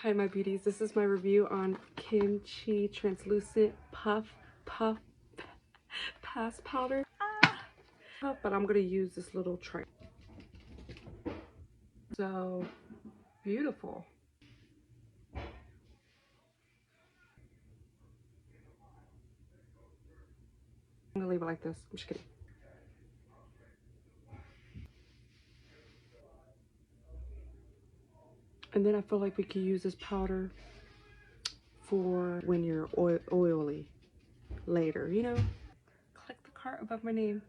Hi my beauties, this is my review on Kimchi Translucent Puff Pass Powder. But I'm gonna use this little tray. So beautiful. I'm gonna leave it like this. I'm just kidding. And then I feel like we could use this powder for when you're oily later, you know? Click the card above my name.